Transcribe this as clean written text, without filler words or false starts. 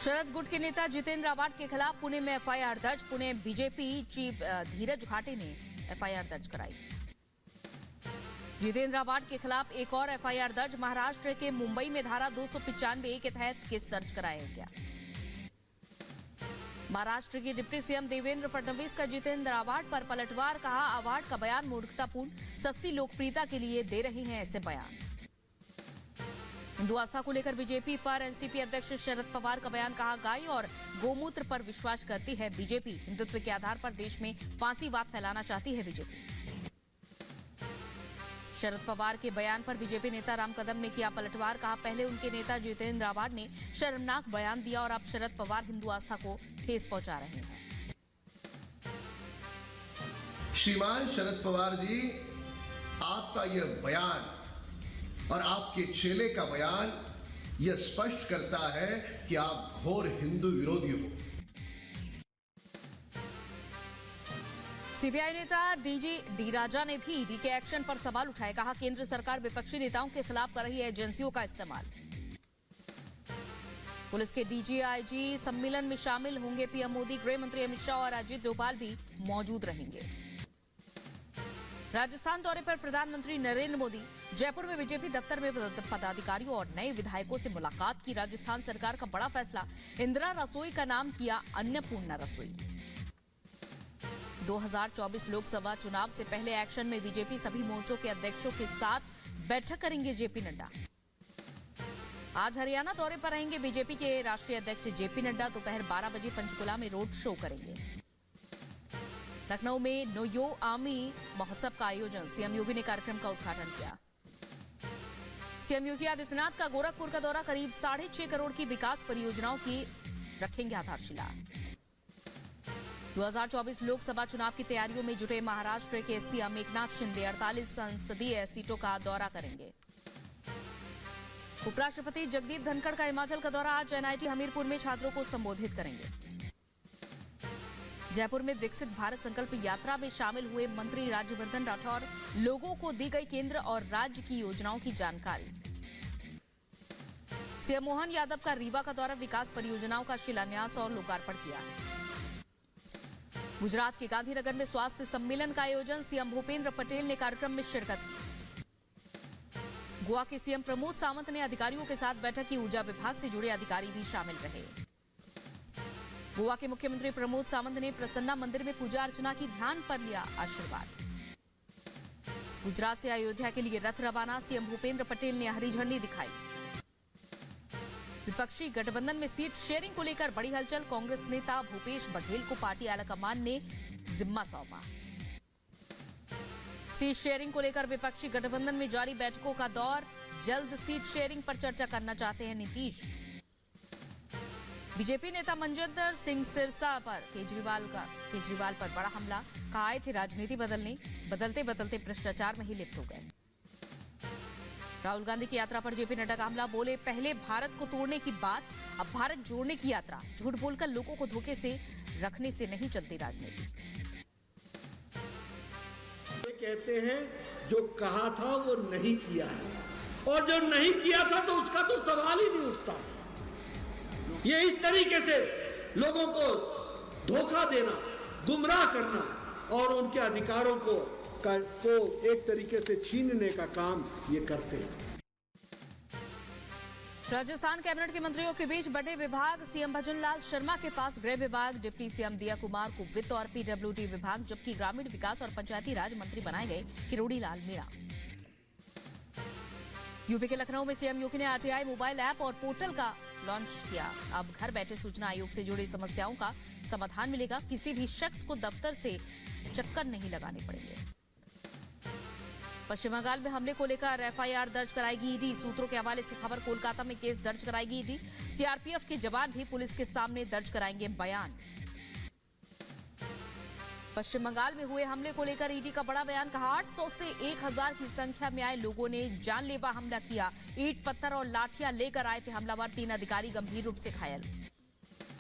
शरद गुट के नेता जितेंद्र आवाड के खिलाफ पुणे में एफआईआर दर्ज। पुणे बीजेपी चीफ धीरज घाटे ने एफआईआर दर्ज कराई। जितेंद्र आवाड के खिलाफ एक और एफआईआर दर्ज। महाराष्ट्र के मुंबई में धारा 295 के तहत केस दर्ज कराया गया। महाराष्ट्र के डिप्टी सीएम देवेंद्र फडणवीस का जितेंद्र आवाड पर पलटवार। कहा, आवाड का बयान मूर्खतापूर्ण, सस्ती लोकप्रियता के लिए दे रहे हैं ऐसे बयान। हिंदू आस्था को लेकर बीजेपी पर एनसीपी अध्यक्ष शरद पवार का बयान। कहा, गाय और गोमूत्र पर विश्वास करती है बीजेपी। हिंदुत्व के आधार पर देश में फांसीवाद फैलाना चाहती है बीजेपी। शरद पवार के बयान पर बीजेपी नेता राम कदम ने किया पलटवार। कहा, पहले उनके नेता जितेंद्र आवाड ने शर्मनाक बयान दिया और अब शरद पवार हिंदू आस्था को ठेस पहुंचा रहे हैं। श्रीमान शरद पवार जी, आपका यह बयान और आपके चेले का बयान यह स्पष्ट करता है कि आप घोर हिंदू विरोधी हो। सीबीआई नेता डी राजा ने भी ईडी के एक्शन पर सवाल उठाए। कहा, केंद्र सरकार विपक्षी नेताओं के खिलाफ कर रही है एजेंसियों का इस्तेमाल। पुलिस के डीजीआईजी सम्मेलन में शामिल होंगे पीएम मोदी। गृह मंत्री अमित शाह और अजीत डोभाल भी मौजूद रहेंगे। राजस्थान दौरे पर प्रधानमंत्री नरेंद्र मोदी। जयपुर में बीजेपी दफ्तर में पदाधिकारियों और नए विधायकों से मुलाकात की। राजस्थान सरकार का बड़ा फैसला, इंदिरा रसोई का नाम किया अन्नपूर्णा रसोई। 2024 लोकसभा चुनाव से पहले एक्शन में बीजेपी सभी मोर्चों के अध्यक्षों के साथ बैठक करेंगे जेपी नड्डा। आज हरियाणा दौरे पर रहेंगे बीजेपी के राष्ट्रीय अध्यक्ष जेपी नड्डा। दोपहर 12 बजे पंचकुला में रोड शो करेंगे। लखनऊ में नो यो आर्मी महोत्सव का आयोजन, सीएम योगी ने कार्यक्रम का उद्घाटन किया। सीएम योगी आदित्यनाथ का गोरखपुर का दौरा। करीब 6.5 करोड़ की विकास परियोजनाओं की रखेंगे आधारशिला। 2024 लोकसभा चुनाव की तैयारियों में जुटे महाराष्ट्र के सीएम एकनाथ शिंदे 48 संसदीय सीटों का दौरा करेंगे। उपराष्ट्रपति जगदीप धनखड़ का हिमाचल का दौरा। आज एनआईटी हमीरपुर में छात्रों को संबोधित करेंगे। जयपुर में विकसित भारत संकल्प यात्रा में शामिल हुए मंत्री राज्यवर्धन राठौर। लोगों को दी गई केंद्र और राज्य की योजनाओं की जानकारी। सीएम मोहन यादव का रीवा का दौरा। विकास परियोजनाओं का शिलान्यास और लोकार्पण किया। गुजरात के गांधीनगर में स्वास्थ्य सम्मेलन का आयोजन। सीएम भूपेंद्र पटेल ने कार्यक्रम में शिरकत की। गोवा के सीएम प्रमोद सावंत ने अधिकारियों के साथ बैठक की। ऊर्जा विभाग से जुड़े अधिकारी भी शामिल रहे। गोवा के मुख्यमंत्री प्रमोद सावंत ने प्रसन्ना मंदिर में पूजा अर्चना की। ध्यान पर लिया आशीर्वाद। गुजरात से अयोध्या के लिए रथ रवाना। सीएम भूपेंद्र पटेल ने हरी झंडी दिखाई। विपक्षी गठबंधन में सीट शेयरिंग को लेकर बड़ी हलचल। कांग्रेस नेता भूपेश बघेल को पार्टी आलाकमान ने जिम्मा सौंपा। सीट शेयरिंग को लेकर विपक्षी गठबंधन में जारी बैठकों का दौर। जल्द सीट शेयरिंग पर चर्चा करना चाहते हैं नीतीश। बीजेपी नेता मनजिंदर सिंह सिरसा पर केजरीवाल पर बड़ा हमला। कहा, आए थे राजनीति बदलने, बदलते बदलते भ्रष्टाचार में ही लिप्त हो गए। राहुल गांधी की यात्रा पर जेपी नड्डा का हमला। बोले, पहले भारत को तोड़ने की बात, अब भारत जोड़ने की यात्रा। झूठ बोलकर लोगों को धोखे से रखने से नहीं चलती राजनीति। कहते हैं जो कहा था वो नहीं किया है, और जो नहीं किया था तो उसका तो सवाल ही नहीं उठता। ये इस तरीके से लोगों को धोखा देना, गुमराह करना और उनके अधिकारों को एक तरीके से छीनने का काम ये करते हैं। राजस्थान कैबिनेट के मंत्रियों के बीच बड़े विभाग। सीएम भजनलाल शर्मा के पास गृह विभाग, डिप्टी सीएम दिया कुमार को वित्त और पीडब्ल्यूडी विभाग, जबकि ग्रामीण विकास और पंचायती राज मंत्री बनाए गए किरोड़ी लाल मीणा। यूपी के लखनऊ में सीएम योगी ने आरटीआई मोबाइल ऐप और पोर्टल का लॉन्च किया। अब घर बैठे सूचना आयोग से जुड़ी समस्याओं का समाधान मिलेगा। किसी भी शख्स को दफ्तर से चक्कर नहीं लगाने पड़ेंगे। पश्चिम बंगाल में हमले को लेकर एफआईआर दर्ज कराएगी ईडी। सूत्रों के हवाले से खबर, कोलकाता में केस दर्ज कराएगी ईडी। सीआरपीएफ के जवान भी पुलिस के सामने दर्ज कराएंगे बयान। पश्चिम बंगाल में हुए हमले को लेकर ईडी का बड़ा बयान। कहा, 800 से 1000 की संख्या में आए लोगों ने जानलेवा हमला किया। ईंट पत्थर और लाठियां लेकर आए थे हमलावर। 3 अधिकारी गंभीर रूप से घायल।